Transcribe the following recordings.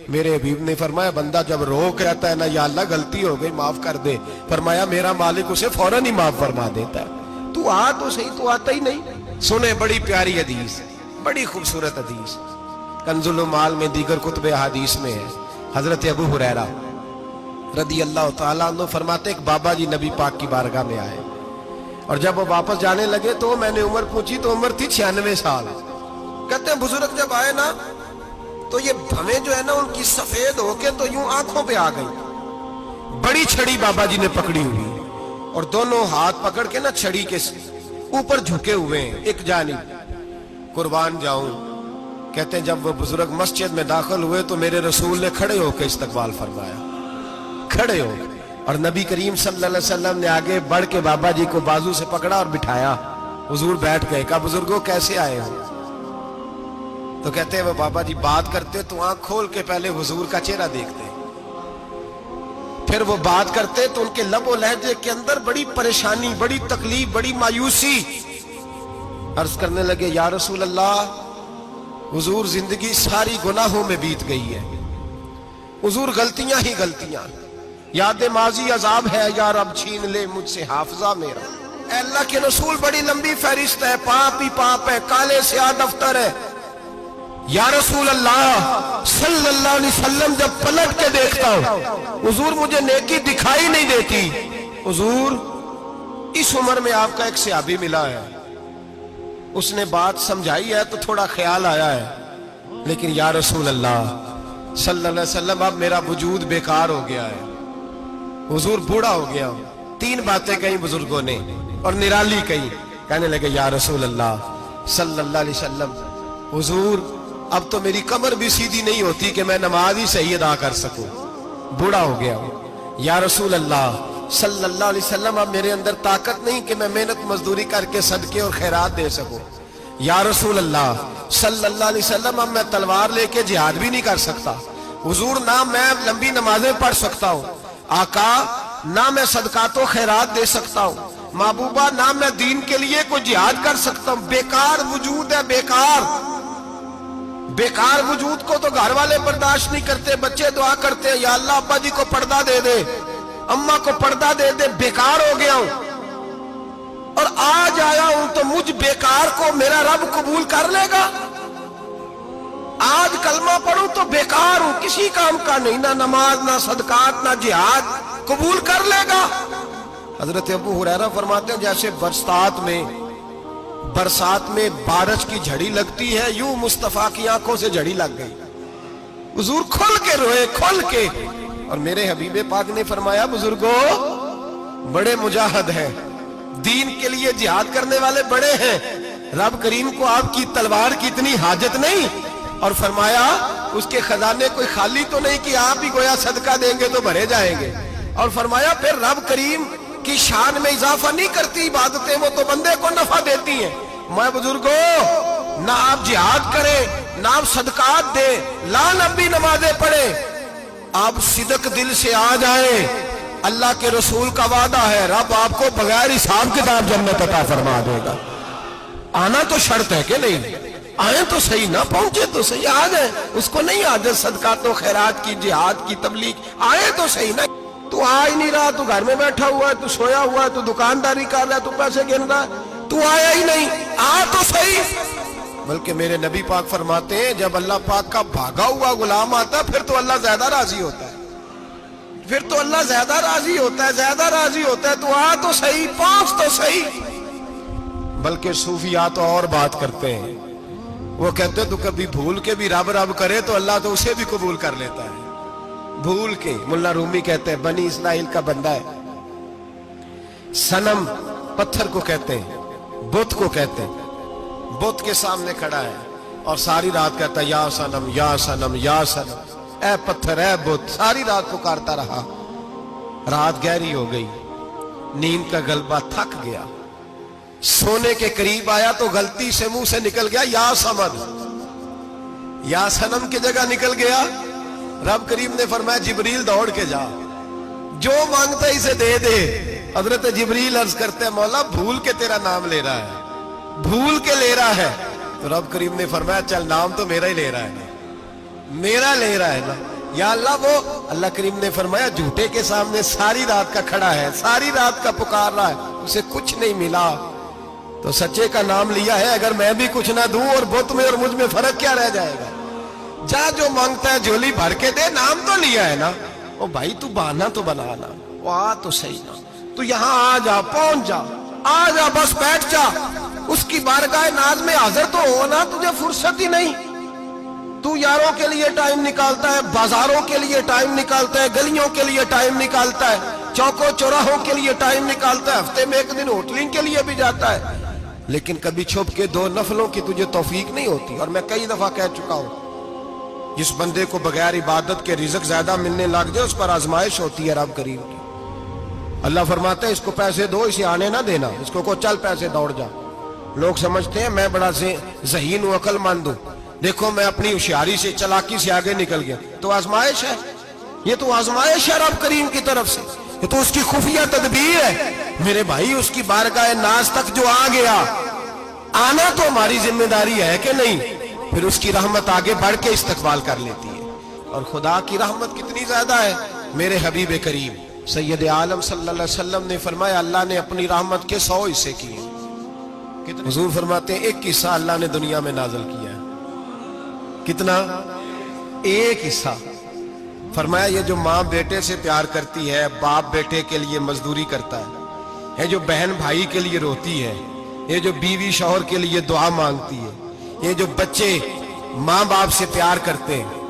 میرے حبیب نے فرمایا بندہ جب رو کہتا ہے نا یا اللہ غلطی ہو گئی معاف کر دے، فرمایا میرا مالک اسے فوراً ہی معاف فرما دیتا ہے۔ تو آ تو صحیح، تو آتا ہی نہیں۔ سنے بڑی پیاری حدیث، بڑی خوبصورت حدیث، کنز المال میں دیگر کتب احادیث میں ہے۔ حضرت ابو ہریرہ رضی اللہ تعالیٰ عنہ فرماتے ایک بابا جی نبی پاک کی بارگاہ میں آئے، اور جب وہ واپس جانے لگے تو میں نے عمر پوچھی تو عمر تھی 96 سال۔ کہتے ہیں بزرگ جب آئے نا تو یہ بھویں جو ہے نا ان کی سفید ہو کے تو یوں آنکھوں پہ آ گئی۔ بڑی چھڑی بابا جی نے پکڑی ہوئی اور دونوں ہاتھ پکڑ کے نا چھڑی کے اوپر جھکے ہوئے ہیں ایک جانب، قربان جاؤں۔ کہتے ہیں جب وہ بزرگ مسجد میں داخل ہوئے تو میرے رسول نے کھڑے ہو کے استقبال فرمایا، کھڑے ہو، اور نبی کریم صلی اللہ علیہ وسلم نے آگے بڑھ کے بابا جی کو بازو سے پکڑا اور بٹھایا۔ حضور بیٹھ گئے، کہا بزرگوں کیسے آئے ہو؟ تو کہتے ہیں وہ بابا جی بات کرتے تو آنکھ کھول کے پہلے حضور کا چہرہ دیکھتے، پھر وہ بات کرتے تو ان کے لب و لہجے کے اندر بڑی پریشانی، بڑی تکلیف، بڑی مایوسی۔ عرض کرنے لگے یا رسول اللہ، حضور زندگی ساری گناہوں میں بیت گئی ہے، حضور غلطیاں ہی غلطیاں، یاد ماضی عذاب ہے، یا رب چھین لے مجھ سے حافظہ میرا۔ اے اللہ کے رسول بڑی لمبی فہرست ہے، پاپ ہی پاپ ہے، کالے سیاہ دفتر ہے۔ یا رسول اللہ صلی اللہ علیہ وسلم جب پلٹ کے دیکھتا ہوں حضور مجھے نیکی دکھائی نہیں دیتی۔ حضور اس عمر میں آپ کا ایک صحابی ملا ہے، اس نے بات سمجھائی ہے تو تھوڑا خیال آیا ہے، لیکن یا رسول اللہ صلی اللہ علیہ وسلم اب میرا وجود بیکار ہو گیا ہے، حضور بوڑھا ہو گیا ہوں۔ تین باتیں کہیں بزرگوں نے اور نرالی کہیں، کہنے لگے یا رسول اللہ صلی اللہ علیہ وسلم، حضور اب تو میری کمر بھی سیدھی نہیں ہوتی کہ میں نماز ہی صحیح ادا کر سکوں، بوڑھا ہو گیا ہوں۔ یا رسول اللہ صلی اللہ علیہ وسلم اب میرے اندر طاقت نہیں کہ میں محنت مزدوری کر کے صدقے اور خیرات دے سکوں۔ یا رسول اللہ صلی اللہ علیہ وسلم اب میں تلوار لے کے جہاد بھی نہیں کر سکتا، حضور نہ میں لمبی نمازیں پڑھ سکتا ہوں، آقا نہ میں صدقات و خیرات دے سکتا ہوں، محبوبہ نہ میں دین کے لیے کوئی جہاد کر سکتا ہوں، بیکار وجود ہے، بیکار وجود کو تو گھر والے برداشت نہیں کرتے، بچے دعا کرتے ہیں یا اللہ ابا جی کو پردہ دے دے، اماں کو پردہ دے دے، بیکار ہو گیا ہوں اور آج آیا ہوں تو مجھ بیکار کو میرا رب قبول کر لے گا؟ آج کلمہ پڑھوں تو بیکار ہوں، کسی کام کا نہیں، نہ نماز نہ صدقات نہ جہاد، قبول کر لے گا؟ حضرت ابو ہریرہ فرماتے ہیں جیسے برسات میں بارش کی جھڑی لگتی ہے، یوں مصطفیٰ کی آنکھوں سے جھڑی لگ گئی، حضور کھل کے روئے، کھل کے۔ اور میرے حبیب پاک نے فرمایا بزرگوں بڑے مجاہد ہیں، دین کے لیے جہاد کرنے والے بڑے ہیں، رب کریم کو آپ کی تلوار کی اتنی حاجت نہیں، اور فرمایا اس کے خزانے کوئی خالی تو نہیں کہ آپ ہی گویا صدقہ دیں گے تو بھرے جائیں گے، اور فرمایا پھر رب کریم کی شان میں اضافہ نہیں کرتی عبادتیں، وہ تو بندے کو نفع دیتی ہیں۔ میں بزرگوں نہ آپ جہاد کریں نہ آپ صدقات دیں، لا لمبی نمازیں پڑھیں، آپ صدق دل سے آ جائیں، اللہ کے رسول کا وعدہ ہے رب آپ کو بغیر حساب کتاب جنت عطا فرما دے گا۔ آنا تو شرط ہے کہ نہیں؟ آئیں تو صحیح، نہ پہنچے تو صحیح، آ جائیں، اس کو نہیں عادت صدقات و خیرات کی، جہاد کی، تبلیغ، آئیں تو صحیح۔ نہ تو آ ہی نہیں رہا، تو گھر میں بیٹھا ہوا ہے، تو سویا ہوا ہے، تو دکانداری کر رہا ہے، تو پیسے گن رہا ہے، تو آیا ہی نہیں، آ تو صحیح۔ بلکہ میرے نبی پاک فرماتے ہیں جب اللہ پاک کا بھاگا ہوا غلام آتا ہے پھر تو اللہ زیادہ راضی ہوتا ہے، پھر تو اللہ زیادہ راضی ہوتا ہے، زیادہ راضی ہوتا ہے، تو آ تو صحیح، پہنچ تو صحیح۔ بلکہ صوفیاء تو اور بات کرتے ہیں، وہ کہتے ہیں تو کبھی بھول کے بھی رب رب کرے تو اللہ تو اسے بھی قبول کر لیتا ہے، بھول کے۔ ملا رومی کہتے ہیں بنی اسرائیل کا بندہ ہے، صنم پتھر کو کہتے ہیں، بت کو کہتے ہیں، بت کے سامنے کھڑا ہے اور ساری رات کہتا ہے یا صنم یا صنم یا صنم، اے پتھر اے بت، ساری رات پکارتا رہا، رات گہری ہو گئی، نیند کا غلبہ، تھک گیا، سونے کے قریب آیا تو غلطی سے منہ سے نکل گیا یا صمد، یا صنم کی جگہ نکل گیا۔ رب کریم نے فرمایا جبریل دوڑ کے جا، جو مانگتا ہے اسے دے دے۔ حضرت جبریل عرض کرتے ہیں مولا بھول کے تیرا نام لے رہا ہے، بھول کے لے رہا ہے، تو رب کریم نے فرمایا چل نام تو میرا ہی لے رہا ہے، میرا لے رہا ہے نا یا اللہ. وہ اللہ کریم نے فرمایا جھوٹے کے سامنے ساری رات کا کھڑا ہے, ساری رات کا پکار رہا ہے, اسے کچھ نہیں ملا, تو سچے کا نام لیا ہے. اگر میں بھی کچھ نہ دوں اور بت میں اور مجھ میں فرق کیا رہ جائے گا؟ جا جو مانگتا ہے جھولی بھر کے دے, نام تو لیا ہے نا. او بھائی تو بہانا تو بنانا, وہ آ تو صحیح نا, تو یہاں آ جا, پہنچ جا, آ جا, بس بیٹھ جا, اس کی بارگاہ ناز میں حاضر تو ہونا. تجھے فرصت ہی نہیں. تو یاروں کے لیے ٹائم نکالتا ہے, بازاروں کے لیے ٹائم نکالتا ہے, گلیوں کے لیے ٹائم نکالتا ہے, چوکوں چوراہوں کے لیے ٹائم نکالتا ہے, ہفتے میں ایک دن ہوٹلنگ کے لیے بھی جاتا ہے, لیکن کبھی چھپ کے 2 نفلوں کی تجھے توفیق نہیں ہوتی. اور میں کئی دفعہ کہہ چکا ہوں, جس بندے کو بغیر عبادت کے رزق زیادہ ملنے لگ جائے اس پر آزمائش ہوتی ہے رب کریم کی. اللہ فرماتا ہے اس کو پیسے دو, اسے آنے نہ دینا, اس کو چل پیسے دوڑ جا. لوگ سمجھتے ہیں میں بڑا ذہین ہوں, عقل مند ہوں, دیکھو میں اپنی ہوشیاری سے, چلاکی سے آگے نکل گیا. تو آزمائش ہے, یہ تو آزمائش ہے رب کریم کی طرف سے, یہ تو اس کی خفیہ تدبیر ہے. میرے بھائی اس کی بارگاہ ناز تک جو آ گیا, آنا تو ہماری ذمہ داری ہے کہ نہیں, پھر اس کی رحمت آگے بڑھ کے استقبال کر لیتی ہے. اور خدا کی رحمت کتنی زیادہ ہے. میرے حبیب کریم سید عالم صلی اللہ علیہ وسلم نے فرمایا اللہ نے اپنی رحمت کے 100 حصے کیے. حضور فرماتے ہیں 1 حصہ اللہ نے دنیا میں نازل کیا ہے. کتنا؟ 1 حصہ. فرمایا یہ جو ماں بیٹے سے پیار کرتی ہے, باپ بیٹے کے لیے مزدوری کرتا ہے, یہ جو بہن بھائی کے لیے روتی ہے, یہ جو بیوی شوہر کے لیے دعا مانگتی ہے, یہ جو بچے ماں باپ سے پیار کرتے ہیں,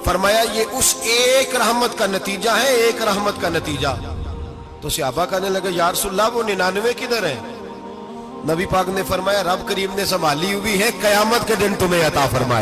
فرمایا یہ اس 1 رحمت کا نتیجہ ہے, 1 رحمت کا نتیجہ. تو صحابہ کہنے لگے یا رسول اللہ وہ 99 کدھر ہیں؟ نبی پاک نے فرمایا رب کریم نے سنبھالی ہوئی ہے, قیامت کے دن تمہیں عطا فرمایا.